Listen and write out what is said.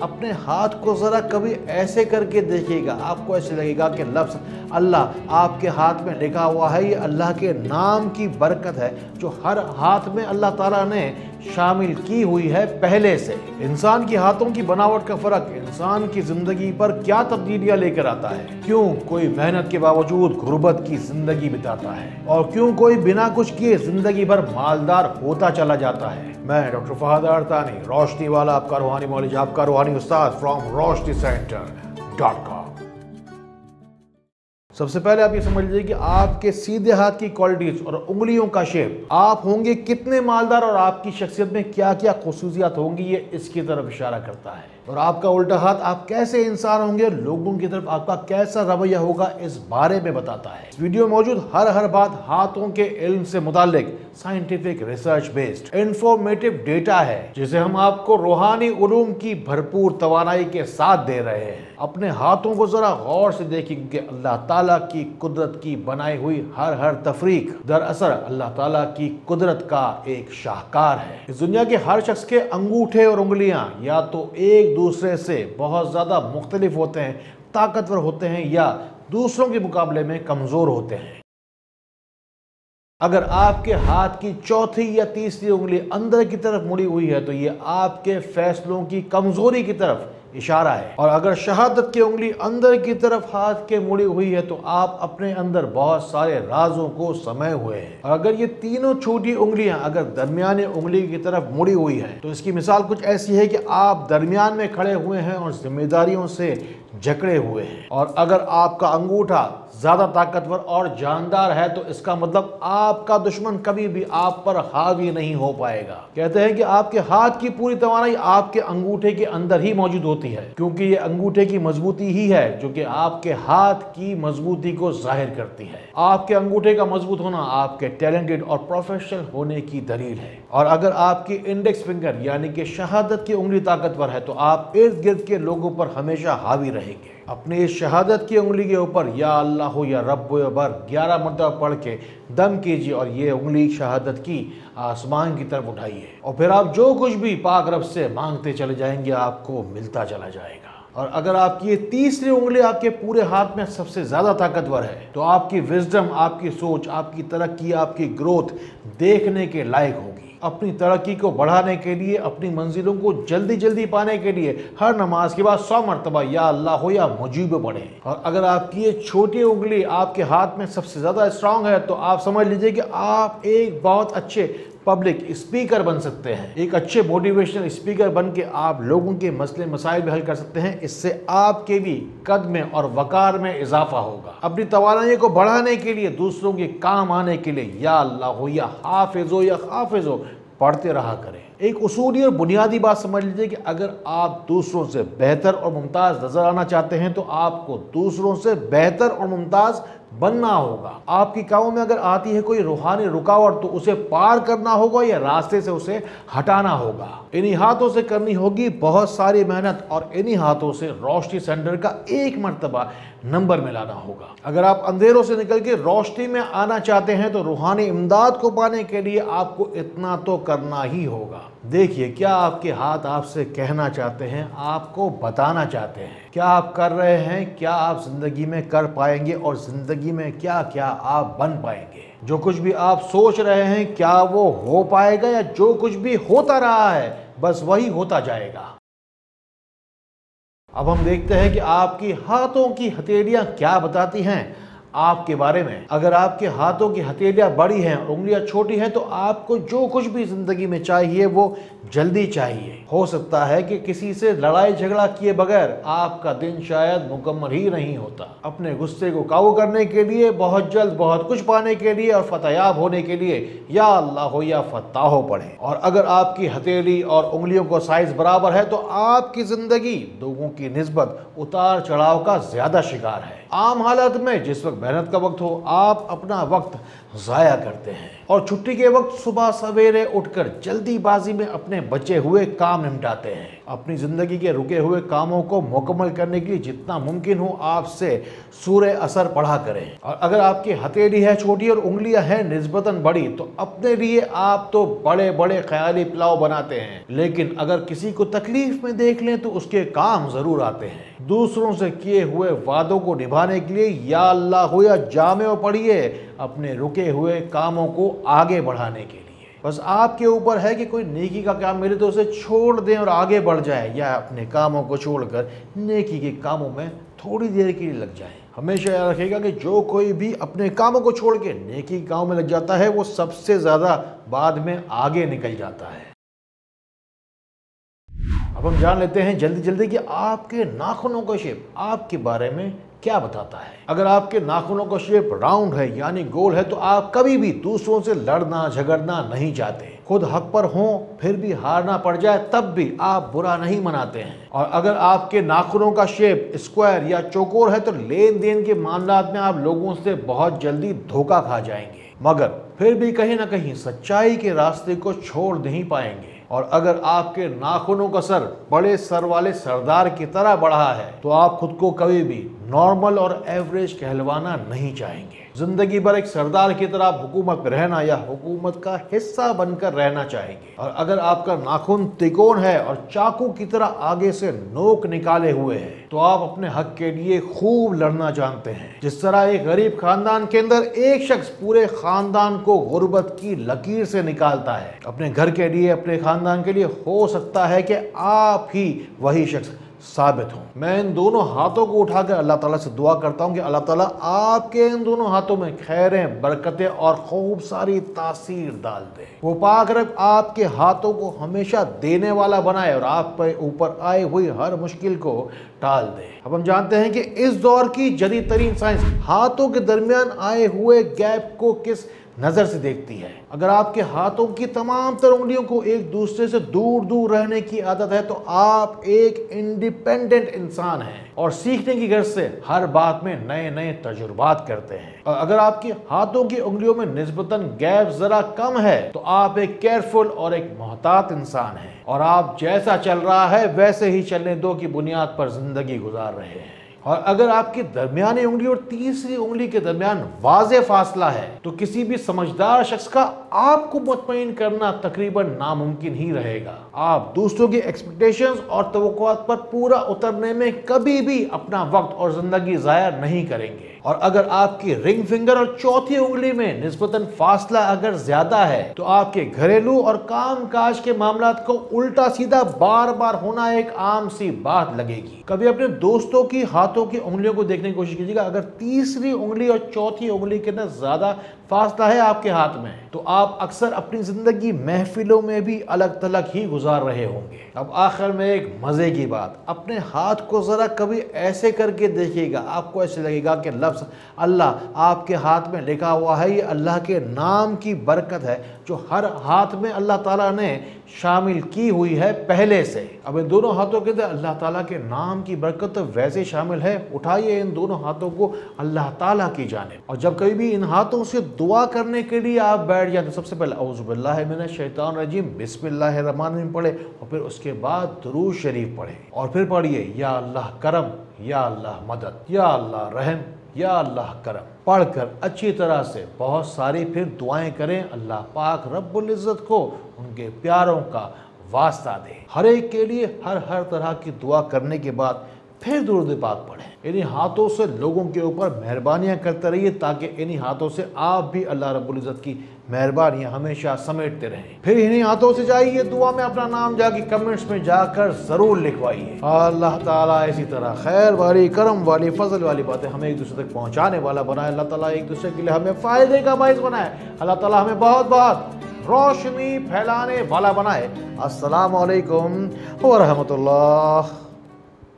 अपने हाथ को जरा कभी ऐसे करके देखिएगा, आपको ऐसे लगेगा कि लफ्ज़ अल्लाह आपके हाथ में लिखा हुआ है। ये अल्लाह के नाम की बरकत है जो हर हाथ में अल्लाह ताला ने शामिल की हुई है पहले से। इंसान के हाथों की बनावट का फर्क इंसान की जिंदगी पर क्या तब्दीलियां लेकर आता है। क्यों कोई मेहनत के बावजूद गुर्बत की जिंदगी बिताता है और क्यों कोई बिना कुछ किए जिंदगी भर मालदार होता चला जाता है। मैं डॉक्टर फहद अरतानी, रोशनी वाला आपका रूहानी मौलवी, आपका रूहानी उस्ताद फ्रॉम roshniCenter.com। सबसे पहले आप ये समझ लीजिए कि आपके सीधे हाथ की क्वालिटीज और उंगलियों का शेप, आप होंगे कितने मालदार और आपकी शख्सियत में क्या क्या खुसूसियात होंगी, ये इसकी तरफ इशारा करता है। और आपका उल्टा हाथ, आप कैसे इंसान होंगे, लोगों की तरफ आपका कैसा रवैया होगा, इस बारे में बताता है। इस वीडियो में मौजूद हर बात हाथों के इल्म से मुताल्लिक scientific research based informative data है, जिसे हम आपको रूहानी उलूम की भरपूर तवानाई के साथ दे रहे हैं। अपने हाथों को जरा गौर से देखिए, क्योंकि अल्लाह ताला की कुदरत की बनाई हुई हर तफरीक दरअसल अल्लाह ताला की कुदरत का एक शाहकार है। इस दुनिया के हर शख्स के अंगूठे और उंगलियां या तो एक दूसरे से बहुत ज्यादा मुख्तलिफ होते हैं, ताकतवर होते हैं, या दूसरों के मुकाबले में कमजोर होते हैं। अगर आपके हाथ की चौथी या तीसरी उंगली अंदर की तरफ मुड़ी हुई है तो ये आपके फैसलों की कमजोरी की तरफ इशारा है। और अगर शहादत की उंगली अंदर की तरफ हाथ के मुड़ी हुई है तो आप अपने अंदर बहुत सारे राजों को समाये हुए हैं। और अगर ये तीनों छोटी उंगलियां अगर दरमियानी उंगली की तरफ मुड़ी हुई है तो इसकी मिसाल कुछ ऐसी है कि आप दरमियान में खड़े हुए हैं और जिम्मेदारियों से जकड़े हुए हैं। और अगर आपका अंगूठा ज्यादा ताकतवर और जानदार है तो इसका मतलब आपका दुश्मन कभी भी आप पर हावी नहीं हो पाएगा। कहते हैं कि आपके हाथ की पूरी तवानाई आपके अंगूठे के अंदर ही मौजूद होती है, क्योंकि ये अंगूठे की मजबूती ही है जो कि आपके हाथ की मजबूती को जाहिर करती है। आपके अंगूठे का मजबूत होना आपके टैलेंटेड और प्रोफेशनल होने की दलील है। और अगर आपकी इंडेक्स फिंगर यानी कि शहादत की उंगली ताकतवर है तो आप इर्द गिर्द के लोगों पर हमेशा हावी रहेंगे। अपनी इस शहादत की उंगली के ऊपर या अल्लाह हो या रब हो या बर 11 मरतबा पढ़ के दम कीजिए और ये उंगली शहादत की आसमान की तरफ उठाइए और फिर आप जो कुछ भी पाक रब से मांगते चले जाएंगे आपको मिलता चला जाएगा। और अगर आपकी ये तीसरी उंगली आपके पूरे हाथ में सबसे ज्यादा ताकतवर है तो आपकी विजडम, आपकी सोच, आपकी तरक्की, आपकी ग्रोथ देखने के लायक होगी। अपनी तरक्की को बढ़ाने के लिए, अपनी मंजिलों को जल्दी जल्दी पाने के लिए हर नमाज के बाद 100 मरतबा या अल्लाह हो या मुजीब पढ़ें। और अगर आपकी ये छोटी उंगली आपके हाथ में सबसे ज्यादा स्ट्रांग है तो आप समझ लीजिए कि आप एक बहुत अच्छे पब्लिक स्पीकर बन सकते हैं। एक अच्छे मोटिवेशनल स्पीकर बन के आप लोगों के मसले मसाइल भी हल कर सकते हैं। इससे आपके भी कद में और वकार में इजाफा होगा। अपनी तवानाई को बढ़ाने के लिए, दूसरों के काम आने के लिए या अल्लाह हो या हाफिज हो पढ़ते रहा करें। एक उसूली और बुनियादी बात समझ लीजिए कि अगर आप दूसरों से बेहतर और मुमताज नजर आना चाहते हैं तो आपको दूसरों से बेहतर और मुमताज बनना होगा। आपकी कामों में अगर आती है कोई रूहानी रुकावट तो उसे पार करना होगा या रास्ते से उसे हटाना होगा। इन्हीं हाथों से करनी होगी बहुत सारी मेहनत और इन्हीं हाथों से रोशनी सेंटर का 1 मरतबा नंबर में लाना होगा। अगर आप अंधेरों से निकल के रोशनी में आना चाहते हैं तो रूहानी इमदाद को पाने के लिए आपको इतना तो करना ही होगा। देखिए, क्या आपके हाथ आपसे कहना चाहते हैं, आपको बताना चाहते हैं, क्या आप कर रहे हैं, क्या आप जिंदगी में कर पाएंगे और जिंदगी में क्या क्या आप बन पाएंगे। जो कुछ भी आप सोच रहे हैं क्या वो हो पाएगा या जो कुछ भी होता रहा है बस वही होता जाएगा। अब हम देखते हैं कि आपकी हाथों की हथेलियां क्या बताती हैं आपके बारे में। अगर आपके हाथों की हथेलियां बड़ी हैं और उंगलियां छोटी हैं तो आपको जो कुछ भी जिंदगी में चाहिए वो जल्दी चाहिए। हो सकता है कि किसी से लड़ाई झगड़ा किए बगैर आपका दिन शायद मुकम्मल ही नहीं होता। अपने गुस्से को काबू करने के लिए, बहुत जल्द बहुत कुछ पाने के लिए और फतयाब होने के लिए या अल्लाह हो या फताह पढ़ें। और अगर आपकी हथेली और उंगलियों का साइज बराबर है तो आपकी जिंदगी लोगों की निस्बत उतार चढ़ाव का ज्यादा शिकार है। आम हालत में जिस वक्त मेहनत का वक्त हो आप अपना वक्त जाया करते हैं और छुट्टी के वक्त सुबह सवेरे उठकर जल्दीबाजी में अपने बचे हुए काम निपटाते हैं। अपनी ज़िंदगी के रुके हुए कामों को मुकम्मल करने के लिए जितना मुमकिन हो आपसे सूरे असर पढ़ा करें। और अगर आपकी हथेली है छोटी और उंगलियां हैं निस्बतन बड़ी तो अपने लिए आप तो बड़े बड़े ख्याली पुलाव बनाते हैं, लेकिन अगर किसी को तकलीफ में देख लें तो उसके काम ज़रूर आते हैं। दूसरों से किए हुए वादों को निभाने के लिए या अल्लाह हो या जामे पढ़िए अपने रुके हुए कामों को आगे बढ़ाने के लिए। बस आपके ऊपर है कि कोई नेकी का काम मिले तो उसे छोड़ दें और आगे बढ़ जाए, या अपने कामों को छोड़कर नेकी के कामों में थोड़ी देर के लिए लग जाए। हमेशा याद रखिएगा कि जो कोई भी अपने कामों को छोड़ के नेकी के काम में लग जाता है वो सबसे ज़्यादा बाद में आगे निकल जाता है। अब हम जान लेते हैं जल्दी जल्दी कि आपके नाखूनों का शेप आपके बारे में क्या बताता है। अगर आपके नाखूनों का शेप राउंड है यानी गोल है तो आप कभी भी दूसरों से लड़ना झगड़ना नहीं चाहते। खुद हक पर हों फिर भी हारना पड़ जाए तब भी आप बुरा नहीं मनाते हैं। और अगर आपके नाखूनों का शेप स्क्वायर या चौकोर है तो लेन देन के मामलात में आप लोगों से बहुत जल्दी धोखा खा जाएंगे, मगर फिर भी कहीं ना कहीं सच्चाई के रास्ते को छोड़ नहीं पाएंगे। और अगर आपके नाखूनों का सर बड़े सर वाले सरदार की तरह बढ़ा है तो आप खुद को कभी भी नॉर्मल और एवरेज कहलवाना नहीं चाहेंगे। जिंदगी भर एक सरदार की तरह हुकूमत में रहना या हुकूमत का हिस्सा बनकर रहना चाहेंगे। और अगर आपका नाखून त्रिकोण है और चाकू की तरह आगे से नोक निकाले हुए है तो आप अपने हक के लिए खूब लड़ना जानते हैं। जिस तरह एक गरीब खानदान के अंदर एक शख्स पूरे खानदान को गुर्बत की लकीर से निकालता है, अपने घर के लिए अपने खानदान के लिए हो सकता है कि आप ही वही शख्स साबित हो। मैं इन दोनों हाथों को उठाकर अल्लाह ताला से दुआ करता हूं कि अल्लाह ताला आपके इन दोनों हाथों में खैरें, बरकतें और खूब सारी तासीर डाल दे। वो पाक रब आपके हाथों को हमेशा देने वाला बनाए और आप पे ऊपर आई हुई हर मुश्किल को टाल दे। अब हम जानते हैं कि इस दौर की जदीद तरीन साइंस हाथों के दरमियान आए हुए गैप को किस नजर से देखती है। अगर आपके हाथों की तमाम तर उंगलियों को एक दूसरे से दूर दूर रहने की आदत है तो आप एक इंडिपेंडेंट इंसान हैं और सीखने की गर्ज से हर बात में नए नए तजुर्बात करते हैं। और अगर आपके हाथों की उंगलियों में निस्बतन गैप जरा कम है तो आप एक केयरफुल और एक मोहतात इंसान हैं और आप जैसा चल रहा है वैसे ही चलने दो की बुनियाद पर जिंदगी गुजार रहे हैं। और अगर आपकी दरमियानी उंगली और तीसरी उंगली के दरमियान वाज़े फासला है तो किसी भी समझदार शख्स का आपको मुतमईन करना तकरीबन नामुमकिन ही रहेगा। आप दूसरों की एक्सपेक्टेशंस और तवक्कुआत पर पूरा उतरने में कभी भी अपना वक्त और जिंदगी ज़ाया नहीं करेंगे। और अगर आपकी रिंग फिंगर और चौथी उंगली में निस्बतन फासला अगर ज्यादा है तो आपके घरेलू और काम काज के मामलात को उल्टा सीधा बार बार होना एक आम सी बात लगेगी। कभी अपने दोस्तों की हाथों की उंगलियों को देखने की कोशिश कीजिएगा। अगर तीसरी उंगली और चौथी उंगली के अंदर ज्यादा फासला है आपके हाथ में तो आप अक्सर अपनी जिंदगी महफिलों में भी अलग थलग ही गुजार रहे होंगे। अब आखिर में एक मजे की बात, अपने हाथ को जरा कभी ऐसे करके देखिएगा, आपको ऐसे लगेगा कि लफ्ज अल्लाह आपके हाथ में लिखा हुआ है। ये अल्लाह के नाम की बरकत है जो हर हाथ में अल्लाह ताला ने शामिल की हुई है पहले से। अब इन दोनों हाथों के अंदर अल्लाह ताला के नाम की बरकत तो वैसे शामिल है। उठाइए इन दोनों हाथों को अल्लाह ताला की जानिब और जब कभी भी इन हाथों से दुआ करने के लिए आप बैठ जाते तो सबसे पहले औज़ु बिल्लाहि मिनश शैतानिर रजीम बिस्मिल्लाहिर रहमानिर रहीम पढ़े और फिर उसके बाद दुरूद शरीफ पढ़े और फिर पढ़िए या अल्लाह करम, या अल्लाह मदद, या अल्लाह रहम, या अल्लाह करम पढ़कर अच्छी तरह से बहुत सारी फिर दुआएं करें। अल्लाह पाक रब्बुल इज़्ज़त को उनके प्यारों का वास्ता दे। हर एक के लिए हर तरह की दुआ करने के बाद फिर दुरूद पाक पढ़ें। इन्हीं हाथों से लोगों के ऊपर मेहरबानियां करते रहिए ताकि इन्हीं हाथों से आप भी अल्लाह रब्बुल इज़्ज़त की मेहरबानियां हमेशा समेटते रहें। फिर इन्हीं हाथों से जाइए दुआ में अपना नाम जाके कमेंट्स में जाकर जरूर लिखवाइए। अल्लाह ताला इसी तरह खैर वाली, करम वाली, फजल वाली बातें हमें एक दूसरे तक पहुँचाने वाला बनाए। अल्लाह ताला एक दूसरे के लिए हमें फ़ायदे का बाइस बनाए। अल्लाह ताला हमें बहुत बहुत रोशनी फैलाने वाला बनाए। अस्सलामु अलैकुम व रहमतुल्लाह।